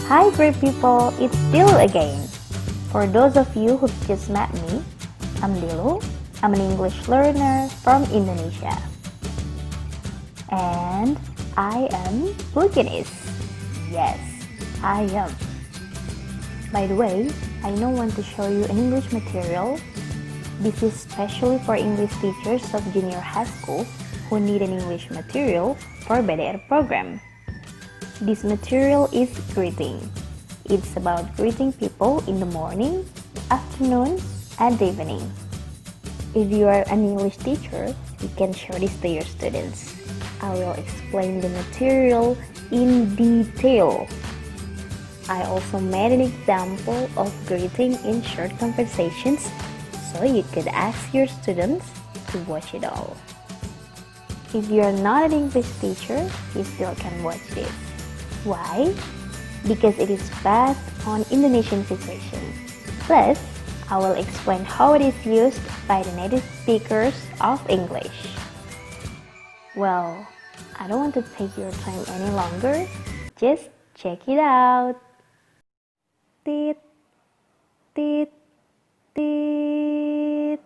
Hi great people, it's Dilu again. For those of you who just met me, I'm Dilu. I'm an English learner from Indonesia. And I am Bukinese. Yes, I am. By the way, I now want to show you an English material. This is especially for English teachers of junior high school who need an English material for BDR program. This material is greeting. It's about greeting people in the morning, afternoon, and evening. If you are an English teacher, you can show this to your students. I will explain the material in detail. I also made an example of greeting in short conversations, so you could ask your students to watch it all. If you are not an English teacher, you still can watch this. Why? Because it is based on Indonesian situation. Plus, I will explain how it is used by the native speakers of English. Well, I don't want to take your time any longer. Just check it out. Tit, tit, tit.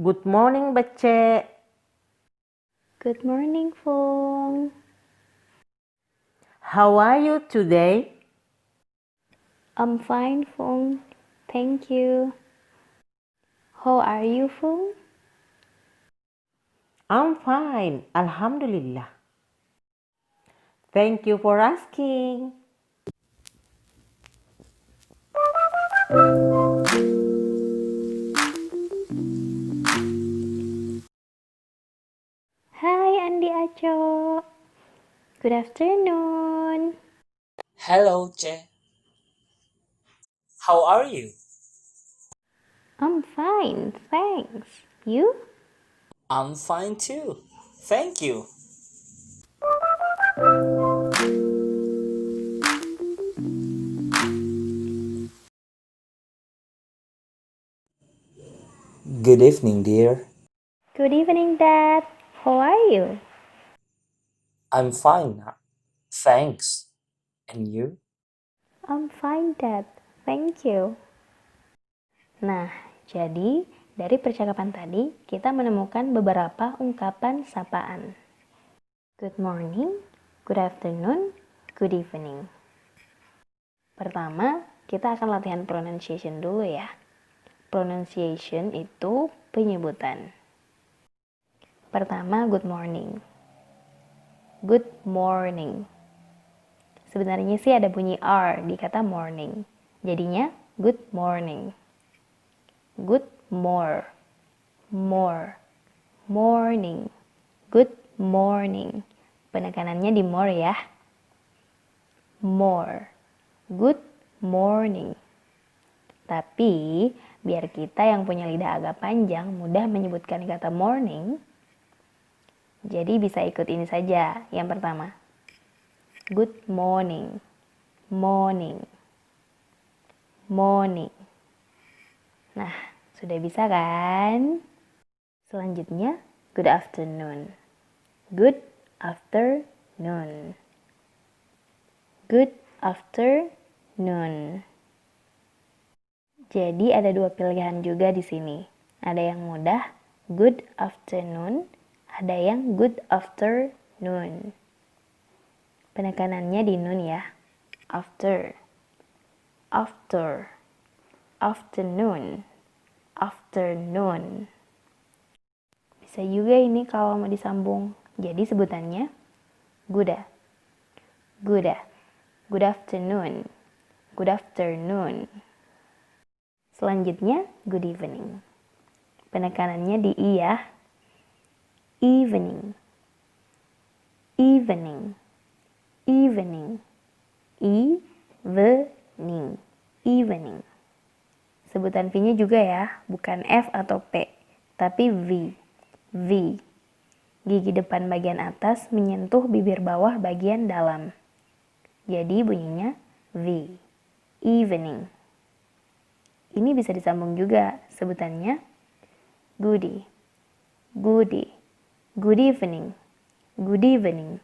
Good morning, बच्चे. Good morning, Fung. How are you today? I'm fine, Fung. Thank you. How are you, Fung? I'm fine, Alhamdulillah. Thank you for asking. Hai Andi Aco. Good afternoon. Hello, Che. How are you? I'm fine, thanks. You? I'm fine too. Thank you. Good evening, dear. Good evening, Dad. How are you? I'm fine. Thanks. And you? I'm fine, Dad. Thank you. Nah, jadi dari percakapan tadi kita menemukan beberapa ungkapan sapaan. Good morning, good afternoon, good evening. Pertama, kita akan latihan pronunciation dulu ya. Pronunciation itu penyebutan. Pertama, good morning. Good morning. Sebenarnya sih ada bunyi R di kata morning. Jadinya good morning. Good more. Morning. Good morning. Penekanannya di more ya. More. Good morning. Tapi, biar kita yang punya lidah agak panjang mudah menyebutkan kata morning, jadi bisa ikut ini saja. Yang pertama, good morning. Morning. Nah, sudah bisa kan? Selanjutnya, good afternoon. Good afternoon. Good afternoon. Jadi ada dua pilihan juga di sini. Ada yang mudah, good afternoon. Ada yang good afternoon. Penekanannya di nun ya. After. Afternoon. Bisa juga ini kalau mau disambung. Jadi sebutannya good afternoon. Good afternoon. Selanjutnya good evening. Penekanannya di i ya. Evening. Sebutan V-nya juga ya, bukan F atau P, tapi V. Gigi depan bagian atas menyentuh bibir bawah bagian dalam. Jadi bunyinya V. Evening. Ini bisa disambung juga, sebutannya goodie, goodie, good evening, good evening.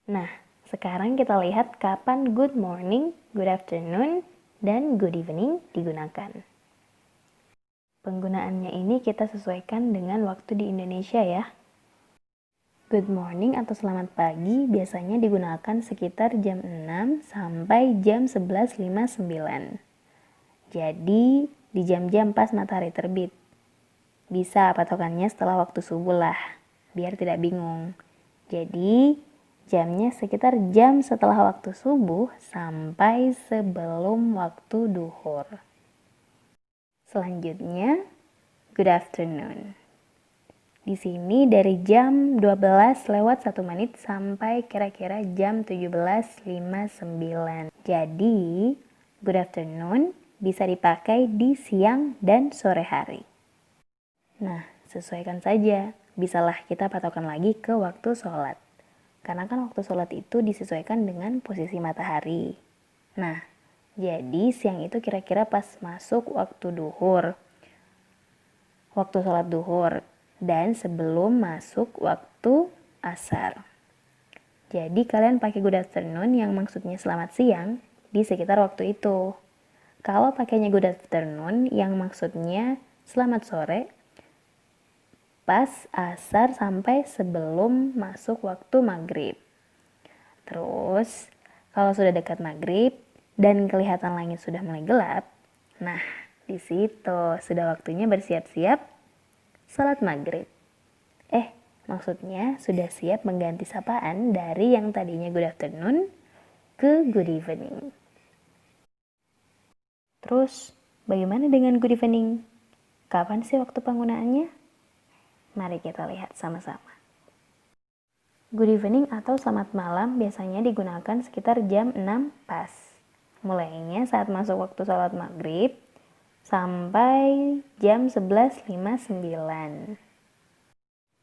Nah, sekarang kita lihat kapan good morning, good afternoon, dan good evening digunakan. Penggunaannya ini kita sesuaikan dengan waktu di Indonesia ya. Good morning atau selamat pagi biasanya digunakan sekitar jam 6 sampai jam 11.59. Jadi, di jam-jam pas matahari terbit. Bisa patokannya setelah waktu subuh lah, biar tidak bingung. Jadi, jamnya sekitar jam setelah waktu subuh sampai sebelum waktu duhur. Selanjutnya, good afternoon. Di sini dari jam 12 lewat 1 menit sampai kira-kira jam 17.59. Jadi, good afternoon bisa dipakai di siang dan sore hari. Nah, sesuaikan saja. Bisalah kita patokan lagi ke waktu sholat. Karena kan waktu sholat itu disesuaikan dengan posisi matahari. Nah, jadi siang itu kira-kira pas masuk waktu duhur. Waktu sholat duhur. Dan sebelum masuk waktu asar. Jadi kalian pakai good afternoon yang maksudnya selamat siang di sekitar waktu itu. Kalau pakainya good afternoon yang maksudnya selamat sore pas asar sampai sebelum masuk waktu maghrib. Terus kalau sudah dekat maghrib dan kelihatan langit sudah mulai gelap, nah di situ sudah waktunya bersiap-siap salat maghrib. Maksudnya sudah siap mengganti sapaan dari yang tadinya good afternoon ke good evening. Terus, bagaimana dengan good evening? Kapan sih waktu penggunaannya? Mari kita lihat sama-sama. Good evening atau selamat malam biasanya digunakan sekitar jam 6 pas. Mulainya saat masuk waktu sholat maghrib sampai jam 11.59.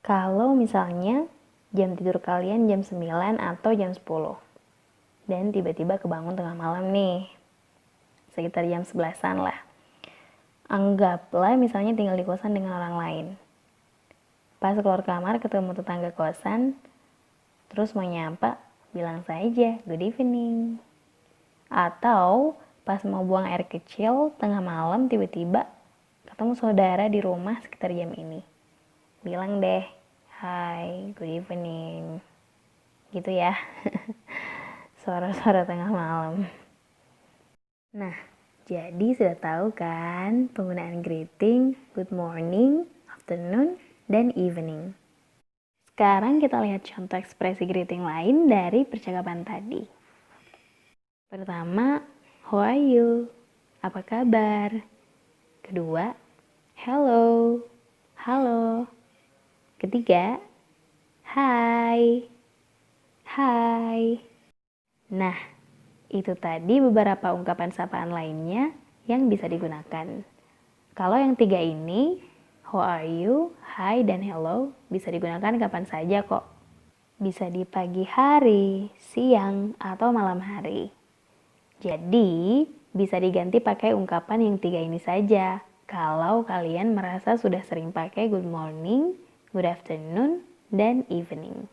Kalau misalnya jam tidur kalian jam 9 atau jam 10 dan tiba-tiba kebangun tengah malam nih, sekitar jam 11-an lah. Anggaplah misalnya tinggal di kosan dengan orang lain. Pas keluar kamar ketemu tetangga kosan, terus mau nyapa, bilang saja good evening. Atau pas mau buang air kecil tengah malam tiba-tiba ketemu saudara di rumah sekitar jam ini. Bilang deh, hi, good evening. Gitu ya. Suara-suara tengah malam. Nah, jadi sudah tahu kan penggunaan greeting good morning, afternoon, dan evening. Sekarang kita lihat contoh ekspresi greeting lain dari percakapan tadi. Pertama, how are you? Apa kabar? Kedua, hello. Halo. Ketiga, hai. Hai. Nah, itu tadi beberapa ungkapan sapaan lainnya yang bisa digunakan. Kalau yang 3 ini, how are you, hi, dan hello, bisa digunakan kapan saja kok. Bisa di pagi hari, siang, atau malam hari. Jadi, bisa diganti pakai ungkapan yang 3 ini saja. Kalau kalian merasa sudah sering pakai good morning, good afternoon, dan evening.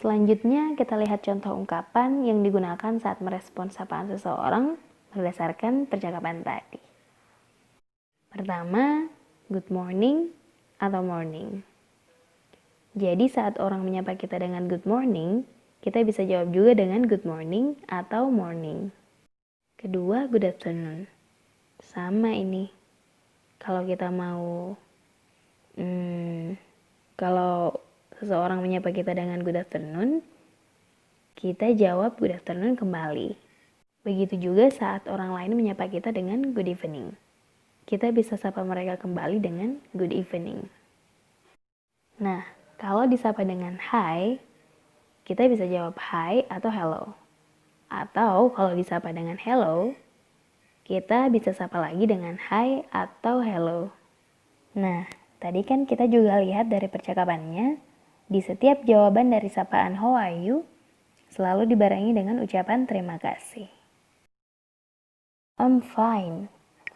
Selanjutnya kita lihat contoh ungkapan yang digunakan saat merespons sapaan seseorang berdasarkan percakapan tadi. Pertama, good morning atau morning. Jadi saat orang menyapa kita dengan good morning, kita bisa jawab juga dengan good morning atau morning. Kedua, good afternoon. Sama ini. Kalau kita mau kalau seseorang menyapa kita dengan good afternoon, kita jawab good afternoon kembali. Begitu juga saat orang lain menyapa kita dengan good evening. Kita bisa sapa mereka kembali dengan good evening. Nah, kalau disapa dengan hi, kita bisa jawab hi atau hello. Atau kalau disapa dengan hello, kita bisa sapa lagi dengan hi atau hello. Nah, tadi kan kita juga lihat dari percakapannya, di setiap jawaban dari sapaan how are you, selalu dibarengi dengan ucapan terima kasih. I'm fine,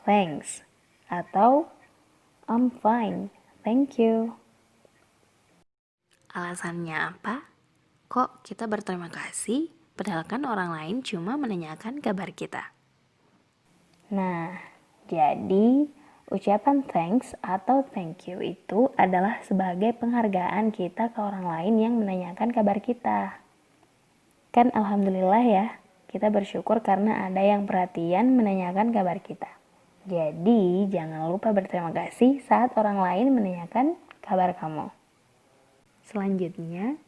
thanks. Atau I'm fine, thank you. Alasannya apa? Kok kita berterima kasih, padahal kan orang lain cuma menanyakan kabar kita. Nah, jadi ucapan thanks atau thank you itu adalah sebagai penghargaan kita ke orang lain yang menanyakan kabar kita. Kan alhamdulillah ya, kita bersyukur karena ada yang perhatian menanyakan kabar kita. Jadi, jangan lupa berterima kasih saat orang lain menanyakan kabar kamu. Selanjutnya,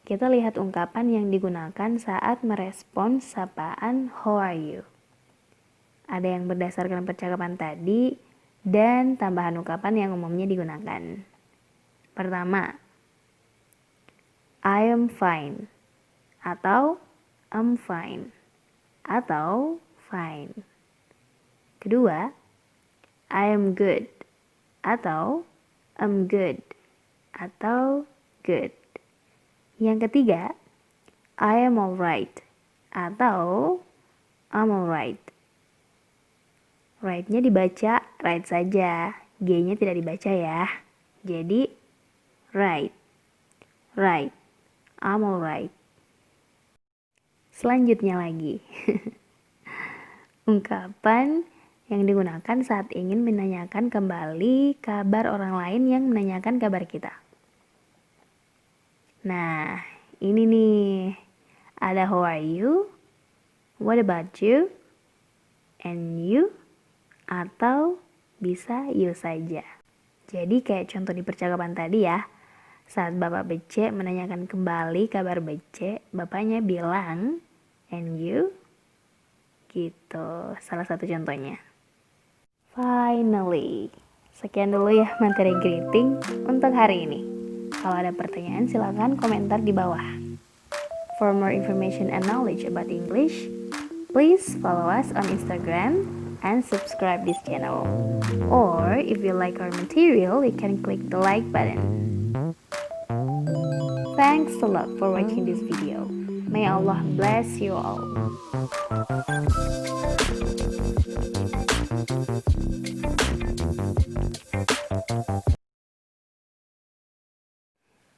kita lihat ungkapan yang digunakan saat merespons sapaan how are you. Ada yang berdasarkan percakapan tadi dan tambahan ungkapan yang umumnya digunakan. Pertama, I am fine atau I'm fine atau fine. Kedua, I am good atau I'm good atau good. Yang ketiga, I am alright atau I'm alright. Right-nya dibaca right saja, G-nya tidak dibaca ya. Jadi, right, right, I'm alright. Selanjutnya lagi, ungkapan yang digunakan saat ingin menanyakan kembali kabar orang lain yang menanyakan kabar kita. Nah, ini nih, ada how are you, what about you, and you, atau bisa you saja. Jadi kayak contoh di percakapan tadi ya, saat Bapak Bece menanyakan kembali kabar Bece, Bapaknya bilang, and you, gitu. Salah satu contohnya. Finally, sekian dulu ya materi greeting untuk hari ini. Kalau ada pertanyaan silakan komentar di bawah. For more information and knowledge about English, please follow us on Instagram and subscribe this channel. Or if you like our material, you can click the like button. Thanks a lot for watching this video. May Allah bless you all.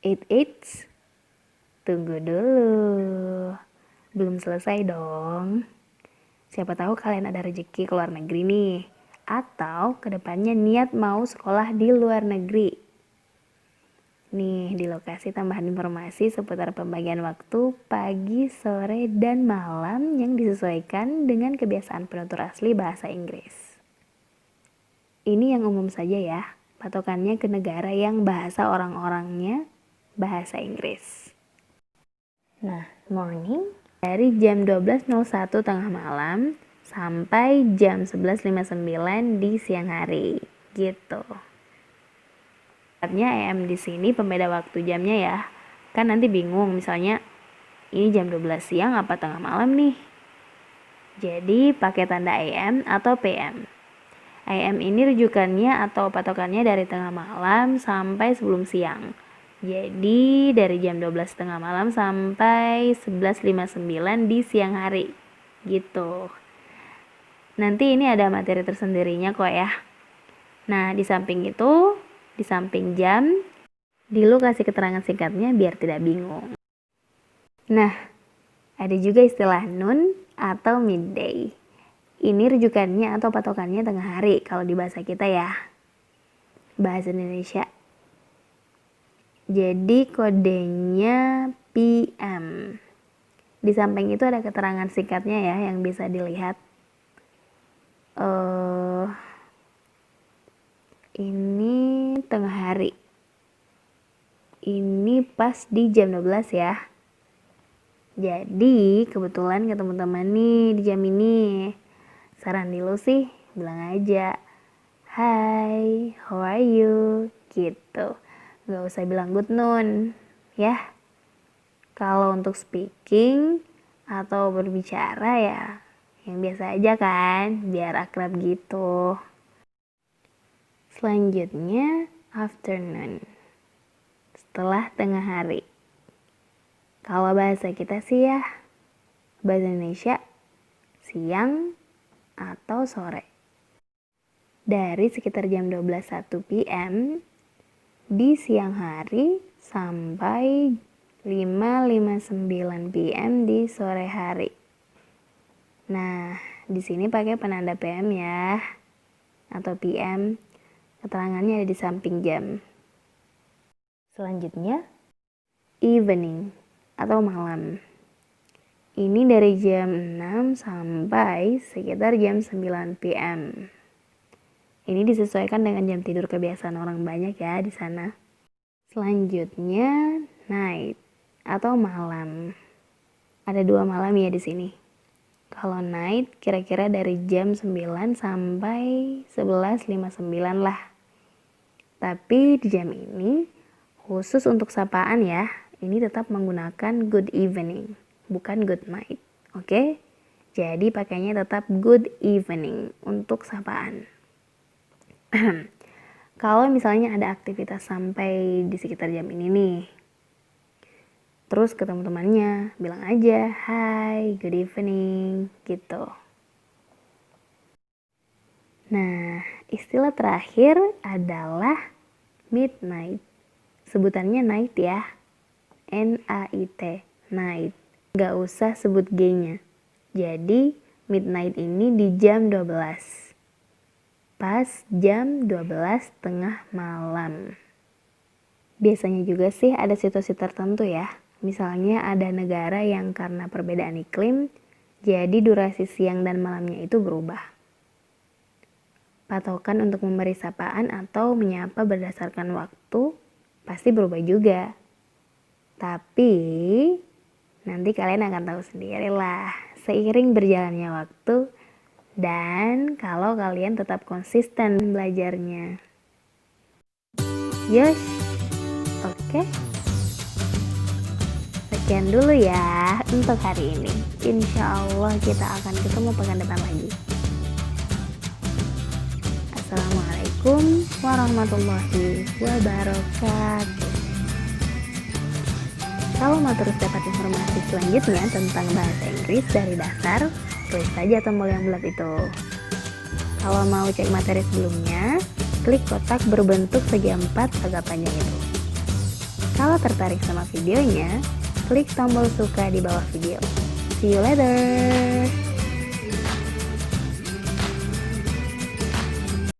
Eits, tunggu dulu. Belum selesai dong. Siapa tahu kalian ada rezeki ke luar negeri nih. Atau kedepannya niat mau sekolah di luar negeri. Nih, di lokasi tambahan informasi seputar pembagian waktu pagi, sore, dan malam yang disesuaikan dengan kebiasaan penutur asli bahasa Inggris. Ini yang umum saja ya, patokannya ke negara yang bahasa orang-orangnya bahasa Inggris. Nah, morning Dari jam 12.01 tengah malam sampai jam 11.59 di siang hari, gitu. Artinya AM di sini pembeda waktu jamnya ya. Kan nanti bingung misalnya ini jam 12 siang apa tengah malam nih. Jadi pakai tanda AM atau PM. AM ini rujukannya atau patokannya dari tengah malam sampai sebelum siang. Jadi dari jam 12 tengah malam sampai 11.59 di siang hari. Gitu. Nanti ini ada materi tersendirinya kok ya. Nah, di samping itu, di samping jam, Dilu kasih keterangan singkatnya biar tidak bingung. Nah, ada juga istilah noon atau midday. Ini rujukannya atau patokannya tengah hari kalau di bahasa kita ya. Bahasa Indonesia. Jadi kodenya PM. Di samping itu ada keterangan singkatnya ya yang bisa dilihat. Ini tengah hari. Ini pas di jam 12 ya. Jadi kebetulan ke teman-teman nih di jam ini. Saran Dilu sih bilang aja, "Hi, how are you?" Gitu. Gak usah bilang good noon ya. Kalau untuk speaking atau berbicara ya yang biasa aja kan, biar akrab gitu. Selanjutnya afternoon, setelah tengah hari. Kalau bahasa kita sih ya, bahasa Indonesia siang atau sore. dari sekitar jam 12.01 PM di siang hari sampai 5.59 PM di sore hari. Nah, di sini pakai penanda PM ya, atau PM. Keterangannya ada di samping jam. Selanjutnya, evening atau malam. Ini dari jam 6 sampai sekitar jam 9 PM. Ini disesuaikan dengan jam tidur kebiasaan orang banyak ya di sana. Selanjutnya, night atau malam. Ada 2 malam ya di sini. Kalau night kira-kira dari jam 9 sampai 11.59 lah. Tapi di jam ini khusus untuk sapaan ya, ini tetap menggunakan good evening, bukan good night. Oke? Jadi pakainya tetap good evening untuk sapaan. Kalau misalnya ada aktivitas sampai di sekitar jam ini nih, terus ketemu temannya, bilang aja, "Hi, good evening," gitu. Nah, istilah terakhir adalah midnight. Sebutannya night ya, N-A-I-T, night. Gak usah sebut G-nya. Jadi, midnight ini di jam 12. Pas jam 12 tengah malam. Biasanya juga sih ada situasi tertentu ya. Misalnya ada negara yang karena perbedaan iklim, jadi durasi siang dan malamnya itu berubah. Patokan untuk memberi sapaan atau menyapa berdasarkan waktu pasti berubah juga. Tapi nanti kalian akan tahu sendirilah seiring berjalannya waktu dan kalau kalian tetap konsisten belajarnya. Yes, oke. Sekian dulu ya untuk hari ini. Insya Allah kita akan ketemu pekan depan lagi. Assalamualaikum warahmatullahi wabarakatuh. Kalau mau terus dapat informasi selanjutnya tentang bahasa Inggris dari dasar, klik saja tombol yang bulat itu. Kalau mau cek materi sebelumnya, klik kotak berbentuk segi 4 agak panjang itu. Kalau tertarik sama videonya, klik tombol suka di bawah video. See you later!